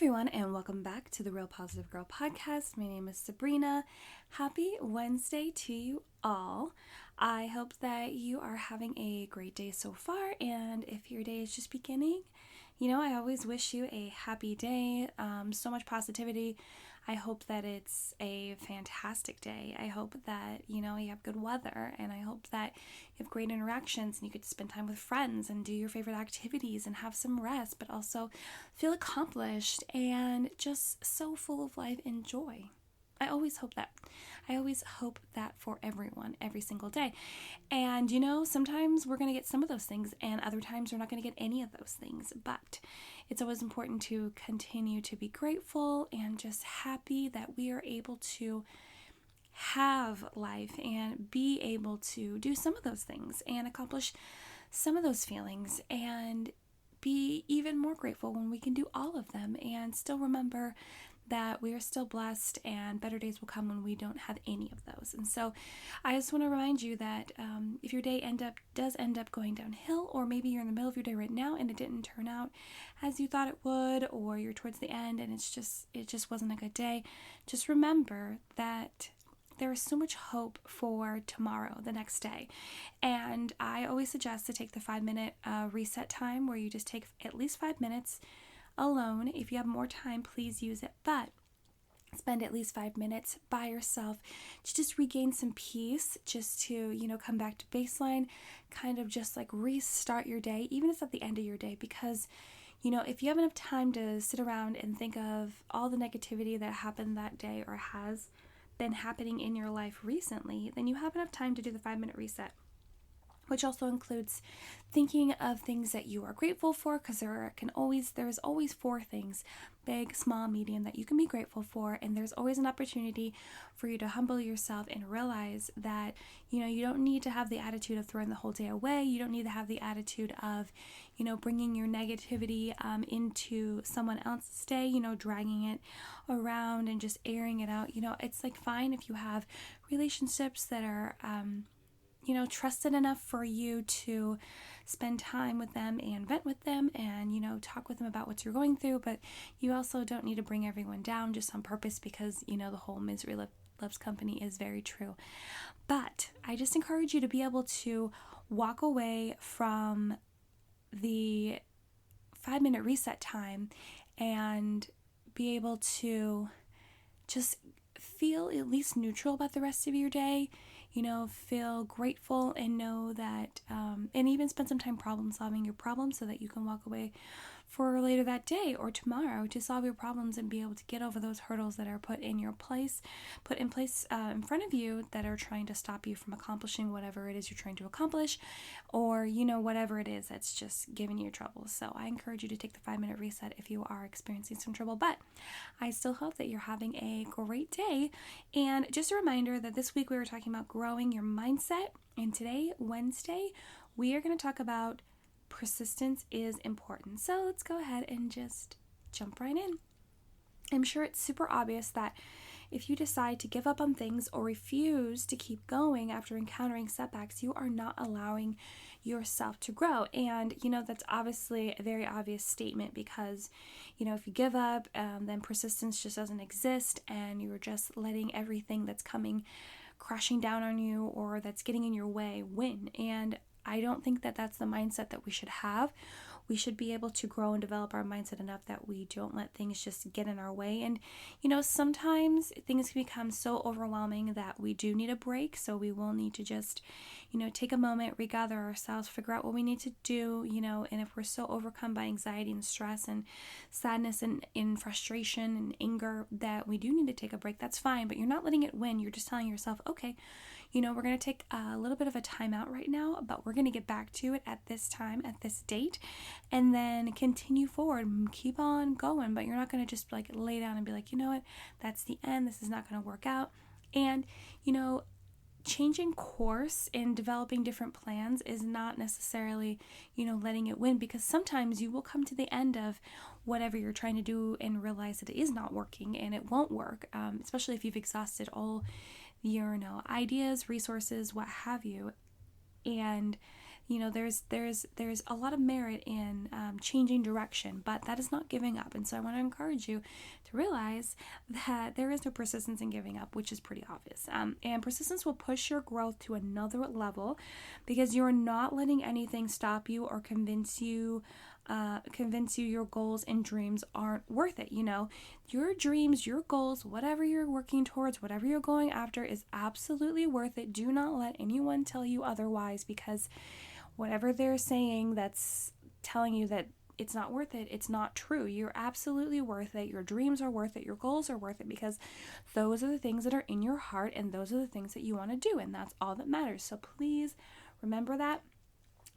everyone, and welcome back to the Real Positive Girl podcast. My name is Sabrina. Happy Wednesday to you all. I hope that you are having a great day so far, and if your day is just beginning, I always wish you a happy day, so much positivity. I hope that it's a fantastic day. I hope that, you have good weather, and I hope that you have great interactions and you get to spend time with friends and do your favorite activities and have some rest, but also feel accomplished and just so full of life and joy. I always hope that. I always hope that for everyone, every single day. And, sometimes we're going to get some of those things, and other times we're not going to get any of those things. But it's always important to continue to be grateful and just happy that we are able to have life and be able to do some of those things and accomplish some of those feelings, and be even more grateful when we can do all of them and still remember that we are still blessed, and better days will come when we don't have any of those. And so I just want to remind you that if your day does end up going downhill, or maybe you're in the middle of your day right now and it didn't turn out as you thought it would, or you're towards the end and it just wasn't a good day, just remember that there is so much hope for tomorrow, the next day. And I always suggest to take the 5-minute reset time, where you just take at least 5 minutes alone. If you have more time, please use it, but spend at least 5 minutes by yourself to just regain some peace, just to, come back to baseline, kind of just like restart your day, even if it's at the end of your day, because if you have enough time to sit around and think of all the negativity that happened that day or has been happening in your life recently, then you have enough time to do the 5-minute reset, which also includes thinking of things that you are grateful for, because there is always 4 things, big, small, medium, that you can be grateful for. And there's always an opportunity for you to humble yourself and realize that, you don't need to have the attitude of throwing the whole day away. You don't need to have the attitude of, bringing your negativity into someone else's day, dragging it around and just airing it out. It's like fine if you have relationships that are, trusted enough for you to spend time with them and vent with them and, talk with them about what you're going through. But you also don't need to bring everyone down just on purpose, because, the whole misery loves company is very true. But I just encourage you to be able to walk away from the 5-minute reset time and be able to just feel at least neutral about the rest of your day. Feel grateful and know that, and even spend some time problem solving your problems, so that you can walk away for later that day or tomorrow to solve your problems and be able to get over those hurdles that are put in place in front of you, that are trying to stop you from accomplishing whatever it is you're trying to accomplish, or, whatever it is that's just giving you trouble. So I encourage you to take the 5-minute reset if you are experiencing some trouble, but I still hope that you're having a great day. And just a reminder that this week we were talking about growing your mindset, and today, Wednesday, we are going to talk about persistence is important. So let's go ahead and just jump right in. I'm sure it's super obvious that if you decide to give up on things or refuse to keep going after encountering setbacks, you are not allowing yourself to grow. And, that's obviously a very obvious statement, because, if you give up, then persistence just doesn't exist, and you're just letting everything that's coming crashing down on you or that's getting in your way win. And I don't think that that's the mindset that we should have. We should be able to grow and develop our mindset enough that we don't let things just get in our way. And, sometimes things can become so overwhelming that we do need a break. So we will need to just, take a moment, regather ourselves, figure out what we need to do, and if we're so overcome by anxiety and stress and sadness and frustration and anger that we do need to take a break, that's fine. But you're not letting it win. You're just telling yourself, okay, we're going to take a little bit of a timeout right now, but we're going to get back to it at this time, at this date, and then continue forward, keep on going. But you're not going to just like lay down and be like, that's the end. This is not going to work out. And, changing course and developing different plans is not necessarily, letting it win, because sometimes you will come to the end of whatever you're trying to do and realize that it is not working and it won't work, especially if you've exhausted all your ideas, resources, what have you. And there's a lot of merit in changing direction, but that is not giving up. And so I want to encourage you to realize that there is no persistence in giving up, which is pretty obvious. And persistence will push your growth to another level because you're not letting anything stop you or convince you your goals and dreams aren't worth it. Your dreams, your goals, whatever you're working towards, whatever you're going after is absolutely worth it. Do not let anyone tell you otherwise, because whatever they're saying that's telling you that it's not worth it, it's not true. You're absolutely worth it. Your dreams are worth it. Your goals are worth it, because those are the things that are in your heart and those are the things that you want to do, and that's all that matters. So please remember that.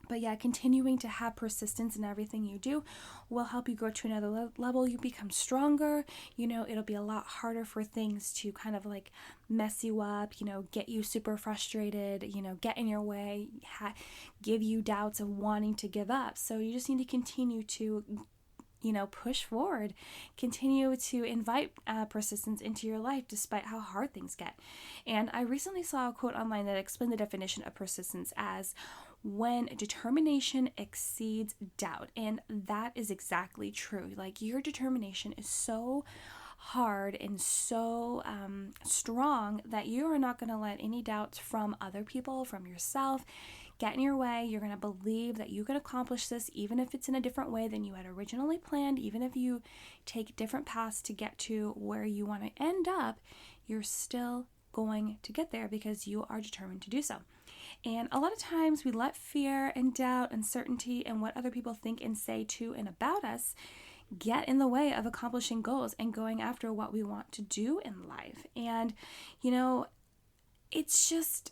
But yeah, continuing to have persistence in everything you do will help you grow to another level. You become stronger. It'll be a lot harder for things to kind of like mess you up, get you super frustrated, get in your way, give you doubts of wanting to give up. So you just need to continue to push forward, continue to invite persistence into your life despite how hard things get. And I recently saw a quote online that explained the definition of persistence as when determination exceeds doubt. And that is exactly true. Like, your determination is so hard and so strong that you are not going to let any doubts from other people, from yourself, get in your way. You're going to believe that you can accomplish this, even if it's in a different way than you had originally planned. Even if you take different paths to get to where you want to end up, you're still going to get there because you are determined to do so. And a lot of times we let fear and doubt, uncertainty, and what other people think and say to and about us get in the way of accomplishing goals and going after what we want to do in life. And, it's just,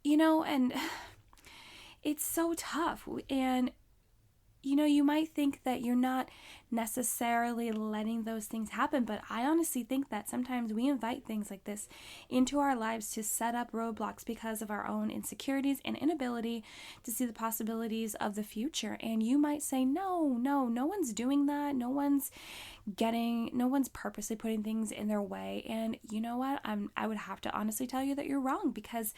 and it's so tough. And, you might think that you're not necessarily letting those things happen, but I honestly think that sometimes we invite things like this into our lives to set up roadblocks because of our own insecurities and inability to see the possibilities of the future. And you might say, no one's doing that. No one's purposely putting things in their way. And you know what? I would have to honestly tell you that you're wrong, because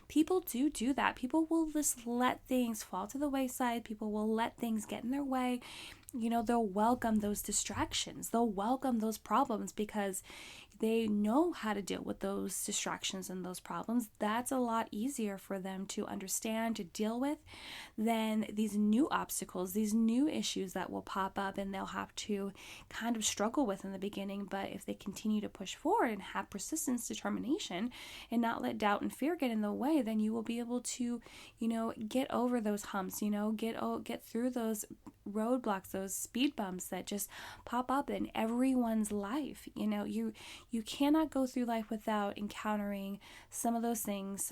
people do that. People will just let things fall to the wayside. People will let things get in their way. They'll welcome those distractions. They'll welcome those problems because they know how to deal with those distractions and those problems. That's a lot easier for them to understand, to deal with, than these new obstacles, these new issues that will pop up and they'll have to kind of struggle with in the beginning. But if they continue to push forward and have persistence, determination, and not let doubt and fear get in the way, then you will be able to, get over those humps, get through those roadblocks, those speed bumps that just pop up in everyone's life. You cannot go through life without encountering some of those things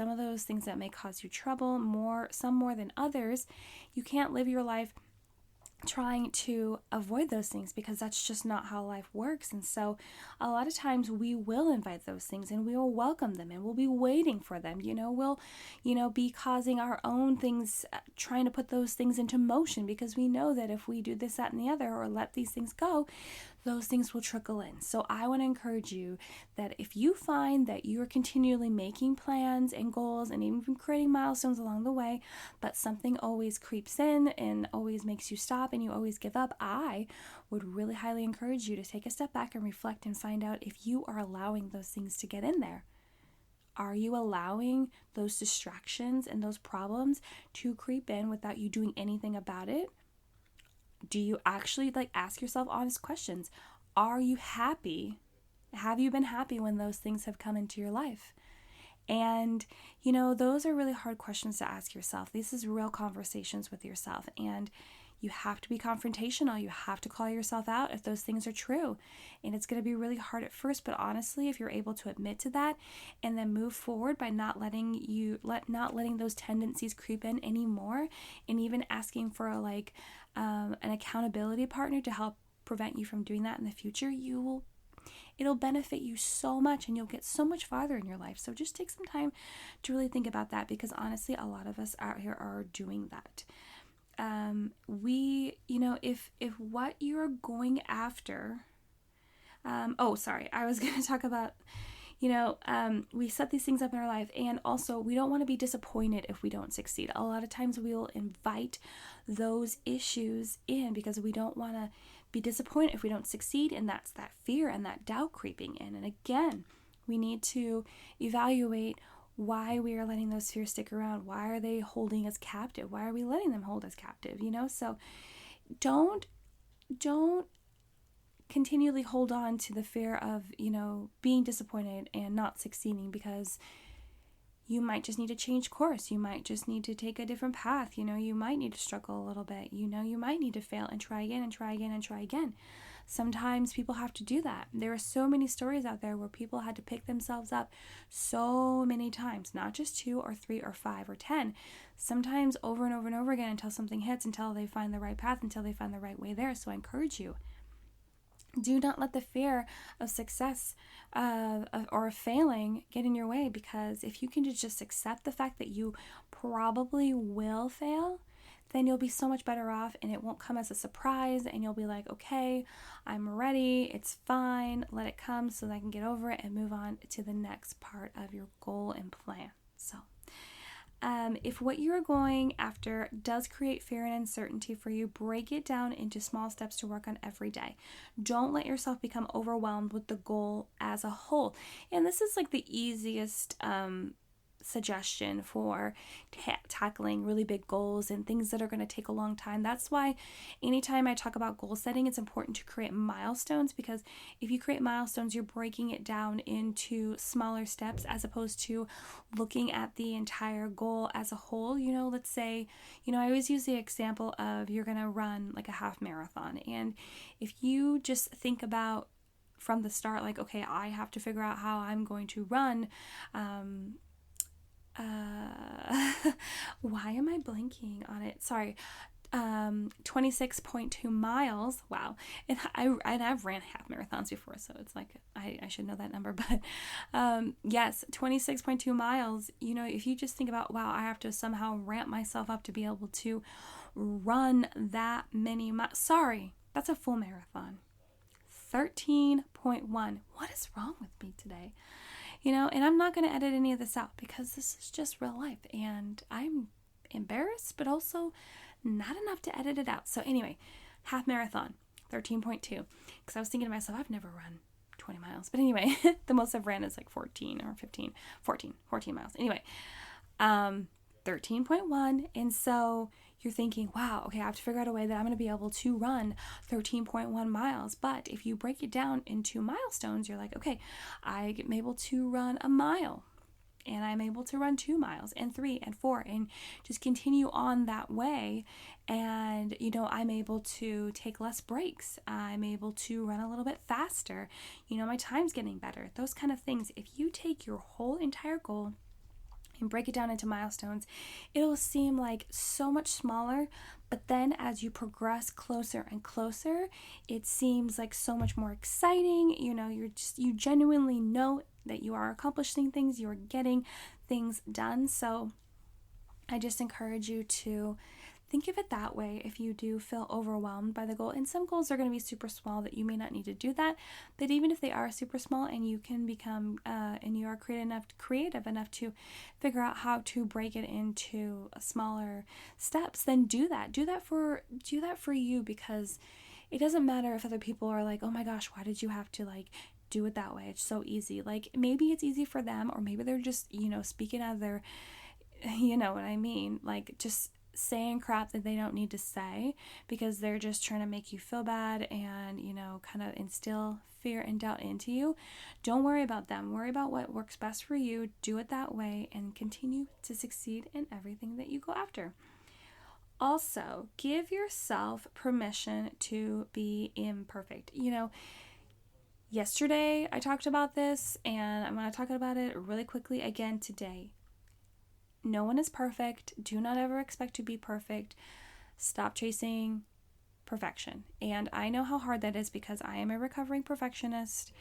that may cause you trouble, some more than others. You can't live your life trying to avoid those things, because that's just not how life works. And so a lot of times we will invite those things and we will welcome them and we'll be waiting for them. We'll be causing our own things, trying to put those things into motion, because we know that if we do this, that, and the other, or let these things go, those things will trickle in. So I want to encourage you that if you find that you are continually making plans and goals and even creating milestones along the way, but something always creeps in and always makes you stop and you always give up, I would really highly encourage you to take a step back and reflect and find out if you are allowing those things to get in there. Are you allowing those distractions and those problems to creep in without you doing anything about it? Do you actually ask yourself honest questions? Are you happy? Have you been happy when those things have come into your life? And, those are really hard questions to ask yourself. This is real conversations with yourself. And you have to be confrontational. You have to call yourself out if those things are true. And it's going to be really hard at first, but honestly, if you're able to admit to that and then move forward by not letting those tendencies creep in anymore, and even asking for an accountability partner to help prevent you from doing that in the future, it'll benefit you so much and you'll get so much farther in your life. So just take some time to really think about that, because honestly, a lot of us out here are doing that. If what you're going after, I was going to talk about, We set these things up in our life, and also we don't want to be disappointed if we don't succeed. A lot of times we will invite those issues in because we don't want to be disappointed if we don't succeed, and that's that fear and that doubt creeping in. And again, we need to evaluate why we are letting those fears stick around. Why are they holding us captive? Why are we letting them hold us captive? So don't continually hold on to the fear of, being disappointed and not succeeding, because you might just need to change course. You might just need to take a different path. You might need to struggle a little bit. You might need to fail and try again and try again and try again. Sometimes people have to do that. There are so many stories out there where people had to pick themselves up so many times, not just 2 or 3 or 5 or 10, sometimes over and over and over again until something hits, until they find the right path, until they find the right way there. So I encourage you, do not let the fear of success or failing get in your way, because if you can just accept the fact that you probably will fail, then you'll be so much better off, and it won't come as a surprise, and you'll be like, okay, I'm ready, it's fine, let it come so that I can get over it and move on to the next part of your goal and plan. So if what you're going after does create fear and uncertainty for you, break it down into small steps to work on every day. Don't let yourself become overwhelmed with the goal as a whole. And this is like the easiest suggestion for tackling really big goals and things that are going to take a long time. That's why anytime I talk about goal setting, it's important to create milestones, because if you create milestones, you're breaking it down into smaller steps as opposed to looking at the entire goal as a whole. Let's say, I always use the example of you're going to run like a half marathon, and if you just think about from the start, like, okay, I have to figure out how I'm going to run why am I blanking on it? Sorry. 26.2 miles. Wow. And I've ran half marathons before, so it's like I should know that number. But yes, 26.2 miles. If you just think about, wow, I have to somehow ramp myself up to be able to run that many miles. Sorry, that's a full marathon. 13.1. What is wrong with me today? And I'm not going to edit any of this out because this is just real life, and I'm embarrassed, but also not enough to edit it out. So anyway, half marathon, 13.2, because I was thinking to myself, I've never run 20 miles. But anyway, the most I've ran is like 14 miles. Anyway, 13.1. And so you're thinking, wow, okay, I have to figure out a way that I'm going to be able to run 13.1 miles. But if you break it down into milestones, you're like, okay, I'm able to run a mile, and I'm able to run 2 miles and 3 and 4, and just continue on that way. And, I'm able to take less breaks. I'm able to run a little bit faster. My time's getting better. Those kind of things. If you take your whole entire goal and break it down into milestones, it'll seem like so much smaller, but then as you progress closer and closer, it seems like so much more exciting. You genuinely know that you are accomplishing things, you are getting things done. So I just encourage you to think of it that way if you do feel overwhelmed by the goal. And some goals are going to be super small that you may not need to do that. But even if they are super small and you can become, and you are creative enough to figure out how to break it into smaller steps, then do that. Do that for you, because it doesn't matter if other people are like, oh my gosh, why did you have to do it that way? It's so easy. Maybe it's easy for them, or maybe they're just, speaking out of their, you know what I mean? Just saying crap that they don't need to say because they're just trying to make you feel bad and, kind of instill fear and doubt into you. Don't worry about them. Worry about what works best for you. Do it that way and continue to succeed in everything that you go after. Also, give yourself permission to be imperfect. Yesterday I talked about this, and I'm going to talk about it really quickly again today. No one is perfect. Do not ever expect to be perfect. Stop chasing perfection. And I know how hard that is because I am a recovering perfectionist,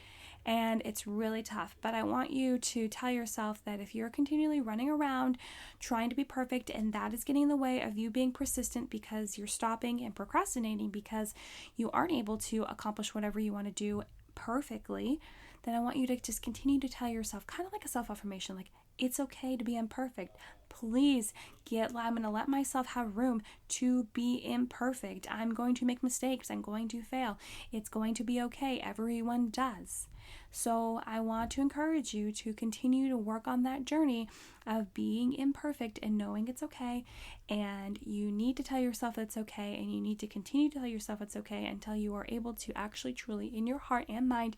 and it's really tough. But I want you to tell yourself that if you're continually running around trying to be perfect, and that is getting in the way of you being persistent because you're stopping and procrastinating because you aren't able to accomplish whatever you want to do perfectly, then I want you to just continue to tell yourself, kind of like a self-affirmation, like, it's okay to be imperfect. Please I'm going to let myself have room to be imperfect. I'm going to make mistakes. I'm going to fail. It's going to be okay. Everyone does. So I want to encourage you to continue to work on that journey of being imperfect and knowing it's okay. And you need to tell yourself it's okay, and you need to continue to tell yourself it's okay until you are able to actually truly in your heart and mind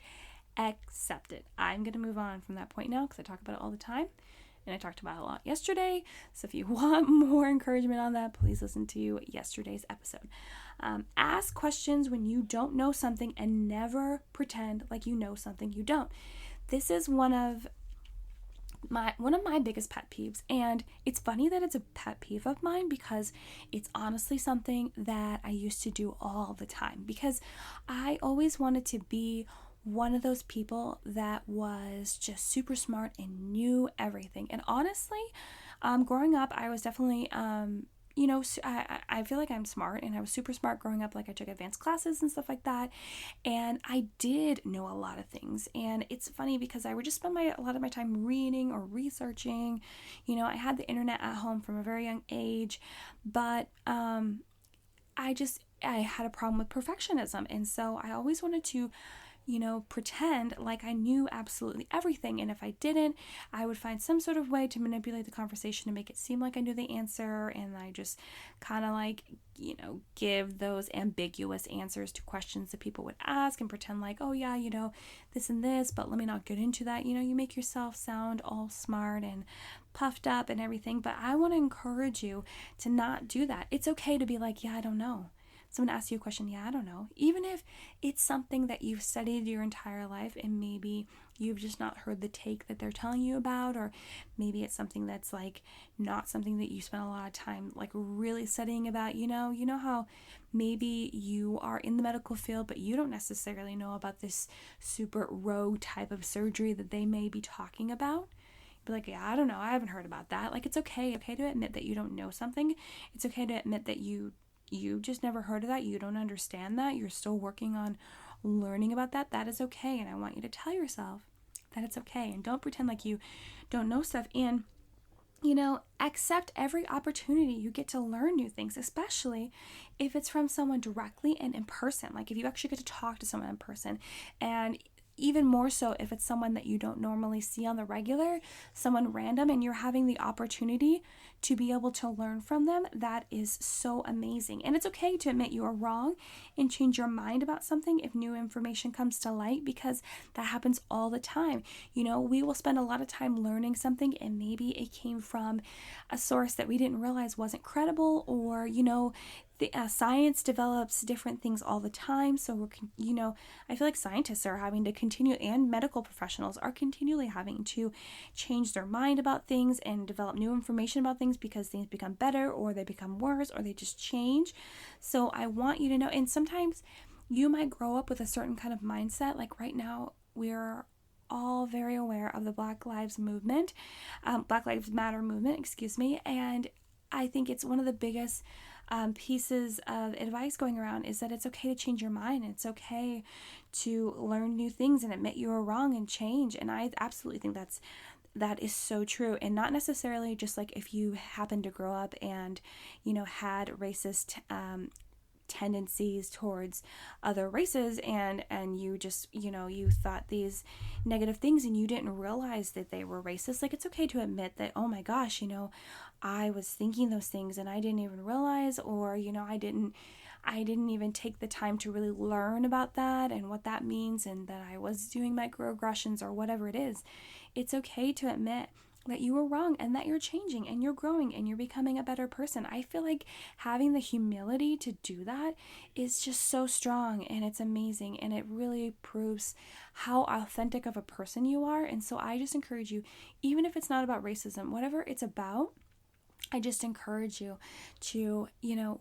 accept it. I'm going to move on from that point now because I talk about it all the time. And I talked about it a lot yesterday. So if you want more encouragement on that, please listen to yesterday's episode. Ask questions when you don't know something and never pretend like you know something you don't. This is one of my biggest pet peeves, and it's funny that it's a pet peeve of mine because it's honestly something that I used to do all the time, because I always wanted to be one of those people that was just super smart and knew everything. And honestly, growing up, I was definitely I feel like I'm smart, and I was super smart growing up. Like, I took advanced classes and stuff like that, and I did know a lot of things. And it's funny because I would just spend a lot of my time reading or researching. I had the internet at home from a very young age, but I had a problem with perfectionism, and so I always wanted to pretend like I knew absolutely everything. And if I didn't, I would find some sort of way to manipulate the conversation to make it seem like I knew the answer. And I just kind of give those ambiguous answers to questions that people would ask and pretend like, oh yeah, this and this, but let me not get into that. You make yourself sound all smart and puffed up and everything. But I want to encourage you to not do that. It's okay to be like, yeah, I don't know. Someone asks you a question, yeah, I don't know. Even if it's something that you've studied your entire life and maybe you've just not heard the take that they're telling you about, or maybe it's something that's like not something that you spent a lot of time like really studying about. You know how maybe you are in the medical field, but you don't necessarily know about this super rogue type of surgery that they may be talking about. Be like, yeah, I don't know. I haven't heard about that. Like, it's okay to admit that you don't know something. It's okay to admit that you just never heard of that. You don't understand that. You're still working on learning about that. That is okay. And I want you to tell yourself that it's okay. And don't pretend like you don't know stuff. And, accept every opportunity you get to learn new things, especially if it's from someone directly and in person. Like, if you actually get to talk to someone in person, and even more so if it's someone that you don't normally see on the regular, someone random, and you're having the opportunity to be able to learn from them. That is so amazing. And it's okay to admit you are wrong and change your mind about something if new information comes to light, because that happens all the time. We will spend a lot of time learning something, and maybe it came from a source that we didn't realize wasn't credible, or science develops different things all the time. So I feel like scientists are having to continue, and medical professionals are continually having to change their mind about things and develop new information about things, because things become better, or they become worse, or they just change. So I want you to know, and sometimes you might grow up with a certain kind of mindset. Like right now, we're all very aware of the Black Lives Matter movement, and I think it's one of the biggest pieces of advice going around is that it's okay to change your mind. It's okay to learn new things and admit you are wrong and change. And I absolutely think that is so true. And not necessarily just like if you happen to grow up and had racist tendencies towards other races, and you just you thought these negative things and you didn't realize that they were racist. Like, it's okay to admit that, oh my gosh, I was thinking those things and I didn't even realize, or I didn't even take the time to really learn about that and what that means, and that I was doing microaggressions or whatever it is. It's okay to admit that you were wrong, and that you're changing and you're growing and you're becoming a better person. I feel like having the humility to do that is just so strong, and it's amazing, and it really proves how authentic of a person you are. And so I just encourage you, even if it's not about racism, whatever it's about, I just encourage you to,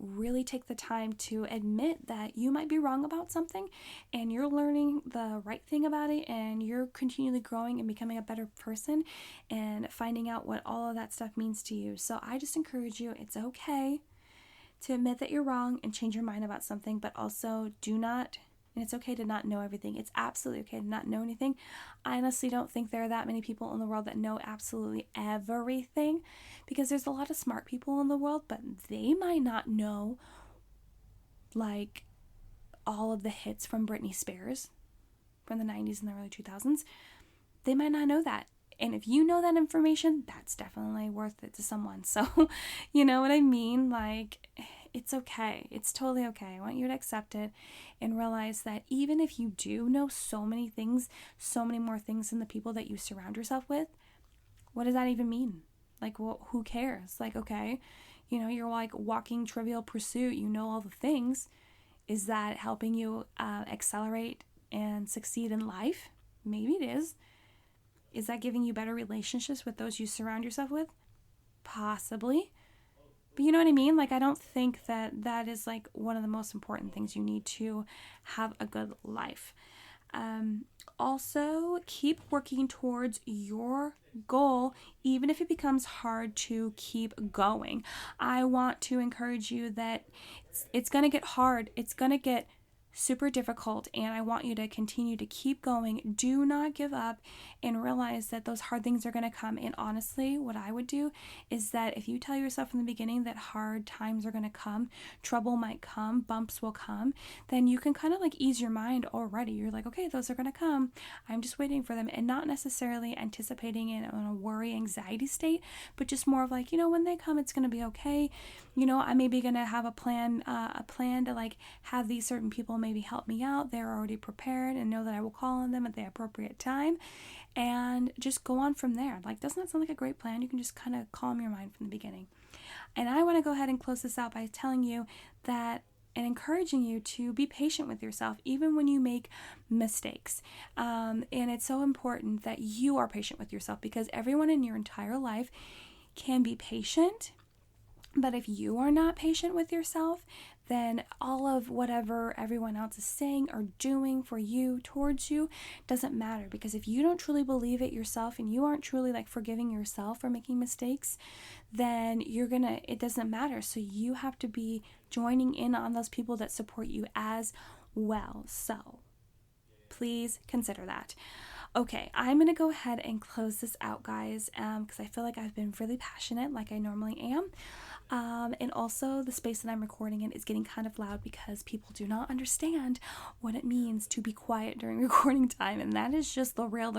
really take the time to admit that you might be wrong about something, and you're learning the right thing about it, and you're continually growing and becoming a better person and finding out what all of that stuff means to you. So I just encourage you, it's okay to admit that you're wrong and change your mind about something, but also do not And it's okay to not know everything. It's absolutely okay to not know anything. I honestly don't think there are that many people in the world that know absolutely everything, because there's a lot of smart people in the world, but they might not know like all of the hits from Britney Spears from the 90s and the early 2000s. They might not know that. And if you know that information, that's definitely worth it to someone. So, you know what I mean? Like, it's okay. It's totally okay. I want you to accept it and realize that even if you do know so many things, so many more things than the people that you surround yourself with, what does that even mean? Like, well, who cares? Like, okay, you know, you're like walking Trivial Pursuit. You know all the things. Is that helping you accelerate and succeed in life? Maybe it is. Is that giving you better relationships with those you surround yourself with? Possibly. But you know what I mean? Like, I don't think that that is like one of the most important things you need to have a good life. Also, keep working towards your goal, even if it becomes hard to keep going. I want to encourage you that it's going to get hard. It's going to get super difficult, and I want you to continue to keep going. Do not give up, and realize that those hard things are going to come. And honestly, what I would do is that if you tell yourself in the beginning that hard times are going to come, trouble might come, bumps will come, then you can kind of like ease your mind already. You're like, okay, those are going to come. I'm just waiting for them, and not necessarily anticipating it in a worry, anxiety state, but just more of like, you know, when they come, it's going to be okay. You know, I may be going to have a plan to like have these certain people maybe help me out. They're already prepared and know that I will call on them at the appropriate time, and just go on from there. Like, doesn't that sound like a great plan? You can just kind of calm your mind from the beginning. And I want to go ahead and close this out by telling you that and encouraging you to be patient with yourself, even when you make mistakes. And it's so important that you are patient with yourself, because everyone in your entire life can be patient. But if you are not patient with yourself, then all of whatever everyone else is saying or doing for you, towards you, doesn't matter. Because if you don't truly believe it yourself, and you aren't truly like forgiving yourself for making mistakes, then it doesn't matter. So you have to be joining in on those people that support you as well. So please consider that. Okay, I'm going to go ahead and close this out, guys, because I feel like I've been really passionate like I normally am. And also the space that I'm recording in is getting kind of loud, because people do not understand what it means to be quiet during recording time. And that is just the real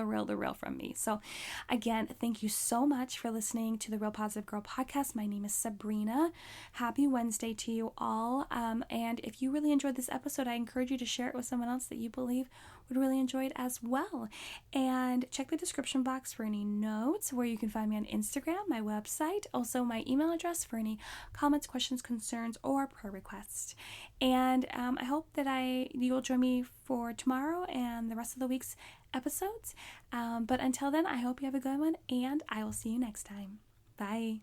from me. So again, thank you so much for listening to the Real Positive Girl podcast. My name is Sabrina. Happy Wednesday to you all. And if you really enjoyed this episode, I encourage you to share it with someone else that you believe would really enjoy it as well. And check the description box for any notes, where you can find me on Instagram, my website, also my email address for any comments, questions, concerns, or prayer requests. And I hope that you will join me for tomorrow and the rest of the week's episodes. But until then, I hope you have a good one, and I will see you next time. Bye.